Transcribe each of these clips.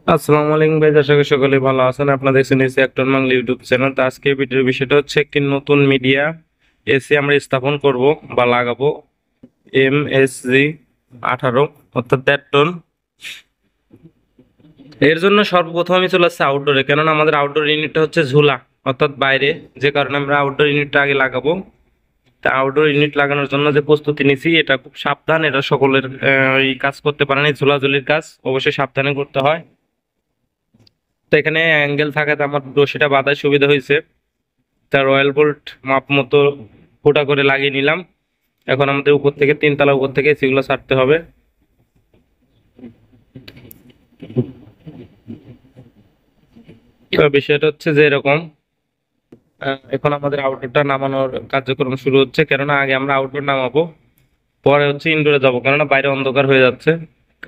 আসসালামু আলাইকুম ভাই, আশা করি সকলে ভালো আছেন। আপনারা দেখছেন AC actor Bangla YouTube channel. তো আজকে ভিডিওর বিষয়টা হচ্ছে একটি নতুন মিডিয়া এসি আমরা স্থাপন করব বা লাগাবো। MSG 18 অর্থাৎ 1.5 টন। এর জন্য সর্বপ্রথম আমি চলে আসছি আউটডোরে, কেননা আমাদের আউটডোর ইউনিটটা হচ্ছে ঝুলা অর্থাৎ বাইরে, যে কারণে আমরা আউটডোর ইউনিটটা আগে লাগাবো। তা আউটডোর ইউনিট লাগানোর জন্য যে প্রস্তুতি নিছি এটা খুব সাবধান, এটা সকলের এই কাজ করতে পারেন, এই ঝুলাঝুলির কাজ অবশ্যই সাবধানে করতে হয়। তো এখানে অ্যাঙ্গেল থাকাতে আমার রশিটা বাঁধার সুবিধা হয়েছে। তা রয়্যাল বোল্ট মাপ মতো ফুটা করে লাগিয়ে নিলাম। এখন আমাদের উপর থেকে 3 তলা উপর থেকে সেগুলো ছাড়তে হবে। তো বিষয়টা হচ্ছে যে এরকম, এখন আমাদের আউটডোরটা নামানোর কার্যক্রম শুরু হচ্ছে, কেননা আগে আমরা আউটডোর নামাবো, পরে হচ্ছে ইনডোরে যাবো, কেননা বাইরে অন্ধকার হয়ে যাচ্ছে।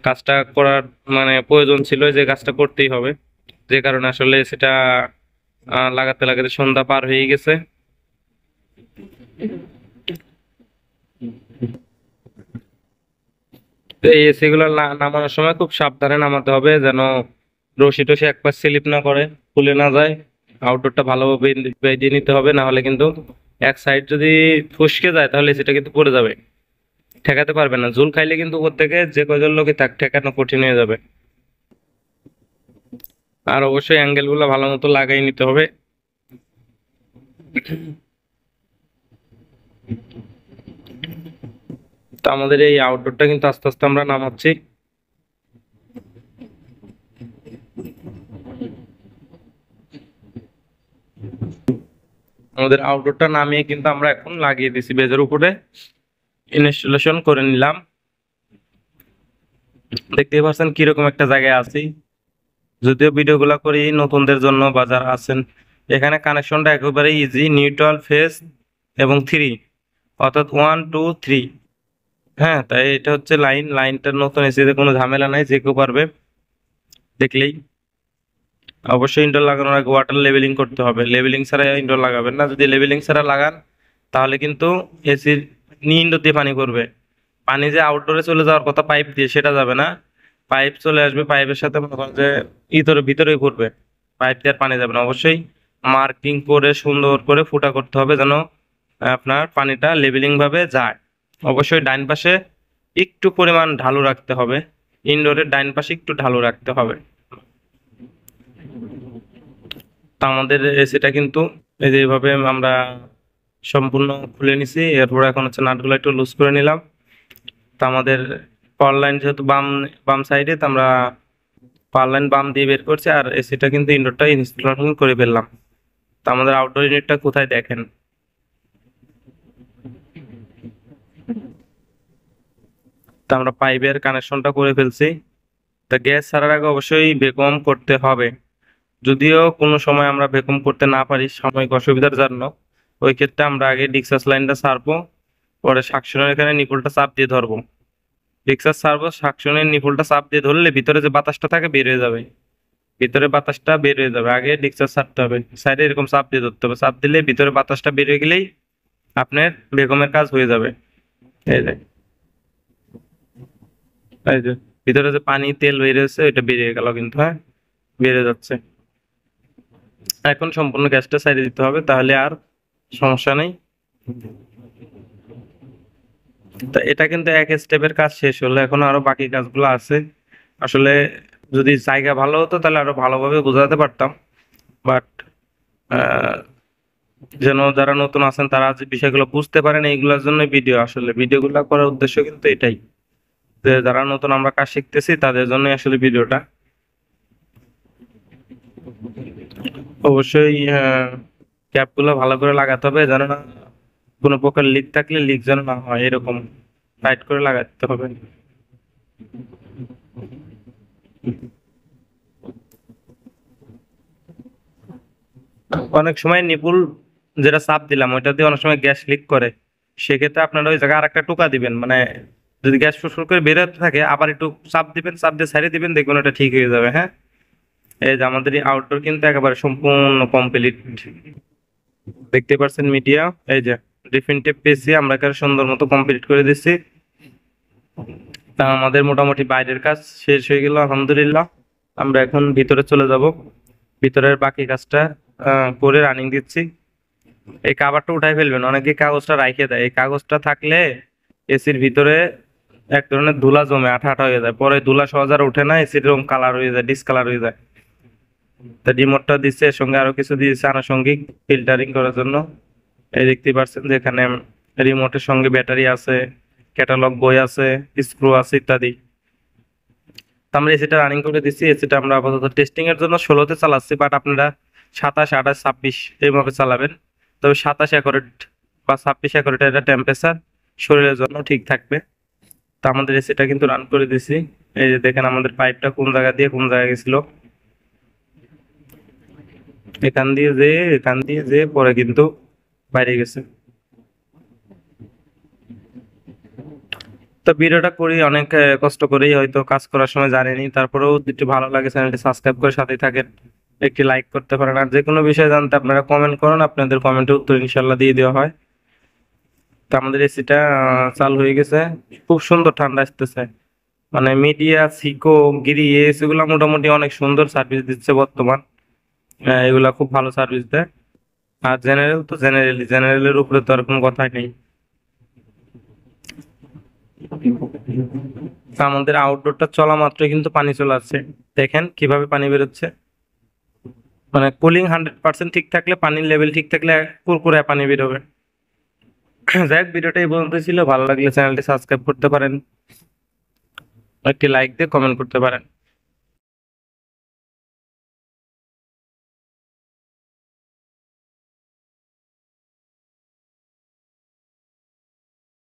কাজটা করার মানে প্রয়োজন ছিল, যে কাজটা করতেই হবে, যে কারণে আসলে সেটা লাগাতে লাগাতে সন্ধ্যা পার হয়ে গেছে। তো এই এসি গুলো নামানোর সময় খুব সাবধানে নামাতে হবে, যেন রশি টসি এক পাশ স্লিপ না করে, খুলে না যায়। আউটডোরটা ভালোভাবে বেঁধে নিতে হবে, না হলে কিন্তু এক সাইড যদি ফসকে যায় তাহলে সেটা কিন্তু পড়ে যাবে, ঠেকাতে পারবে না। ঝুল খাইলে কিন্তু উপর থেকে যে কয়জন লোকই তাক ঠেকানো কঠিন হয়ে যাবে। আর অবশ্যই অ্যাঙ্গেল গুলো ভালো মতো লাগাই নিতে হবে। তো আমাদের এই আউটডোরটা কিন্তু আস্তে আস্তে আমরা নামাচ্ছি। আমাদের আউটডোরটা নামিয়ে কিন্তু আমরা এখন লাগিয়ে দিছি বেজের উপরে, ইনস্টলেশন করে নিলাম। দেখতেই পাচ্ছেন কিরকম একটা জায়গায় আছি। যদিও ভিডিওগুলো করি নতুনদের জন্য বা যারা আছেন, এখানে কানেকশনটা একেবারে ইজি, নিউট্রাল ফেজ এবং 3, অর্থাৎ 1 2 3। হ্যাঁ, তাই এটা হচ্ছে লাইনটা নতুন এসিতে কোনো ঝামেলা নাই, যে কেউ পারবে দেখলেই। অবশ্যই ইনডোর লাগানোর আগে ওয়াটার লেভেলিং করতে হবে, লেভেলিং ছাড়া ইনডোর লাগাবেন না। যদি লেভেলিং ছাড়া লাগান তাহলে কিন্তু এসির ইনডোর দিয়ে পানি করবে, পানি যে আউটডোরে চলে যাওয়ার কথা পাইপ দিয়ে সেটা যাবে না। পাইপ চলে আসবে, পাইপের সাথে মনে করেন যে ভিতরেই পড়বে, পাইপ দিয়ে আর পানি যাবে না। অবশ্যই মার্কিং করে সুন্দর করে ফুটা করতে হবে, যেন আপনার পানিটা লেভেলিং ভাবে যায়। অবশ্যই ডাইন পাশে একটু পরিমাণ ঢালু রাখতে হবে, ইনডোরের ডাইন পাশে একটু ঢালু রাখতে হবে। তা আমাদের এসিটা কিন্তু এই যে এইভাবে আমরা সম্পূর্ণ খুলে নিছি। এরপর এখন হচ্ছে নাটগুলো একটু লুজ করে নিলাম। তা আমাদের পাওয়ার লাইন যেহেতু বাম বাম সাইডে, তো আমরা পাওয়ার লাইন বাম দিয়ে বের করছি, আর এসিটা কিন্তু ইনডোরটা ইনস্টলেশন করে ফেললাম। তা আমাদের আউটডোর ইউনিটটা কোথায় দেখেন। তা আমরা পাইপের কানেকশনটা করে ফেলছি। তা গ্যাস ছাড়ার আগে অবশ্যই ভ্যাকুয়াম করতে হবে। যদিও কোনো সময় আমরা ভ্যাকুয়াম করতে না পারি সাময়িক অসুবিধার জন্য, ওই ক্ষেত্রে আমরা আগে ডিক্সাস লাইনটা ছাড়বো, পরে সাকশনের এখানে নিপলটা চাপ দিয়ে ধরবো। ডিক্সাস ছাড়বো, সাকশনের নিপলটা চাপ দিয়ে ধরলে ভিতরে যে বাতাসটা থাকে বের হয়ে যাবে, ভিতরে বাতাসটা বের হয়ে যাবে। আগে ডিক্সাস ছাড়তে হবে, সাইডে এরকম চাপ দিয়ে ধরতে হবে, চাপ দিলে ভিতরে বাতাসটা বের হয়ে গেলেই আপনার ভ্যাকুয়ামের কাজ হয়ে যাবে। এই যে এই যে ভিতরে যে পানি তেল বেরিয়েছে ওইটা বেরিয়ে গেল কিন্তু, হ্যাঁ, বেরিয়ে যাচ্ছে। এখন সম্পূর্ণ গ্যাসটা সাইডে দিতে হবে, তাহলে আর সমস্যা নেই। তা এটা কিন্তু এক স্টেপের কাজ শেষ হলো, এখন আরো বাকি কাজগুলো আছে। আসলে যদি জায়গা ভালো হতো তাহলে আরো ভালোভাবে বোঝাতে পারতাম, বাট যেন যারা নতুন আছেন তারা যে বিষয়গুলো বুঝতে পারেন, এইগুলোর জন্য ভিডিও, আসলে ভিডিওগুলো করার উদ্দেশ্য কিন্তু এটাই, যে যারা নতুন আমরা কাজ শিখতেছি তাদের জন্য আসলে ভিডিওটা। অবশ্যই ক্যাপগুলো ভালো করে লাগাতে হবে, যেন না কোনো প্রকার লিক থাকলে লিক যেন না হয়, এরকম টাইট করে লাগাতে হবে। অনেক সময় নিপুল যেটা চাপ দিলাম ওইটা দিয়ে অনেক সময় গ্যাস লিক করে, সেক্ষেত্রে আপনারা ওই জায়গায় আরেকটা টোকা দিবেন, মানে যদি গ্যাস ফুসফুস করে বেরোতে থাকে আবার একটু চাপ দিবেন, চাপ দিয়ে ছাড়িয়ে দিবেন, দেখবেন ওটা ঠিক হয়ে যাবে। হ্যাঁ, এই যে আমাদের এই আউটডোর কিন্তু একেবারে সম্পূর্ণ কমপ্লিট। দেখতে পাচ্ছেন মিডিয়া, এই যে ডিফিনিটিভ পেসি আমরা এখানে সুন্দর মতো কমপ্লিট করে দিচ্ছি। তা আমাদের মোটামুটি বাইরের কাজ শেষ হয়ে গেল আলহামদুলিল্লাহ। আমরা এখন ভিতরে চলে যাব, ভিতরের বাকি কাজটা করে রানিং দিচ্ছি। এই কাভারটা উঠাই ফেলবেন, অনেকে কাগজটা রাইখে দেয়, এই কাগজটা থাকলে এসির ভিতরে এক ধরনের ধুলা জমে আঠা আঠা হয়ে যায়, পরে ধুলা সহজে আর ওঠে না, এসির রং কালার হয়ে যায়, ডিসকালার হয়ে যায়। তা রিমোটটা দিচ্ছে, এর সঙ্গে আরো কিছু দিয়েছে আনুষঙ্গিক ফিল্টারিং করার জন্য। এই দেখতে পাচ্ছেন যে এখানে রিমোটের সঙ্গে ব্যাটারি আছে, ক্যাটালগ বই আছে, স্ক্রু আছে ইত্যাদি। তো আমরা এসিটা রানিং করে দিচ্ছি। এসিটা আমরা আপাতত টেস্টিং এর জন্য 16-তে চালাচ্ছি, বাট আপনারা 27, 28, 26 এইভাবে চালাবেন। তবে 27 অ্যাকুরেট বা 26 অ্যাকুরেট এটা টেম্পারেচার শরীরের জন্য ঠিক থাকবে। তো আমাদের এসিটা কিন্তু রান করে দিছি। এই যে দেখেন আমাদের পাইপটা কোন জায়গা দিয়ে কোন জায়গায় গেছিল, এখান দিয়ে যে পরে কিন্তু বাইরে গেছে। তো ভিডিওটা করি অনেক কষ্ট করেই, হয়তো কাজ করার সময় জানেনি, তারপরেও যদি ভালো লাগে চ্যানেলটি সাবস্ক্রাইব করে সাথেই থাকেন, একটি লাইক করতে পারেন। আর যে কোনো বিষয় জানতে আপনারা কমেন্ট করুন, আপনাদের কমেন্টের উত্তর ইনশাল্লাহ দিয়ে দেওয়া হয়। তো আমাদের এসিটা চালু হয়ে গেছে, খুব সুন্দর ঠান্ডা আসতেছে। মানে মিডিয়া, সিকো, গিরি এসিগুলো মোটামুটি অনেক সুন্দর সার্ভিস দিচ্ছে বর্তমান। এগুলা খুব ভালো সার্ভিস দেয়। আর জেনারেল তো জেনারেলের উপরে তো আর কোনো কথাই নেই। তো আমাদের আউটডোরটা চলা মাত্রই কিন্তু পানি চলে আসছে, দেখেন কিভাবে পানি বেরোচ্ছে। মানে কুলিং 100% ঠিক থাকলে, পানির লেভেল ঠিক থাকলে কুরকুরে পানি বেরোবে। যাই হোক, ভিডিওটা এই পর্যন্ত ছিল। ভালো লাগলে চ্যানেলটি সাবস্ক্রাইব করতে পারেন, একটি লাইক দিয়ে কমেন্ট করতে পারেন।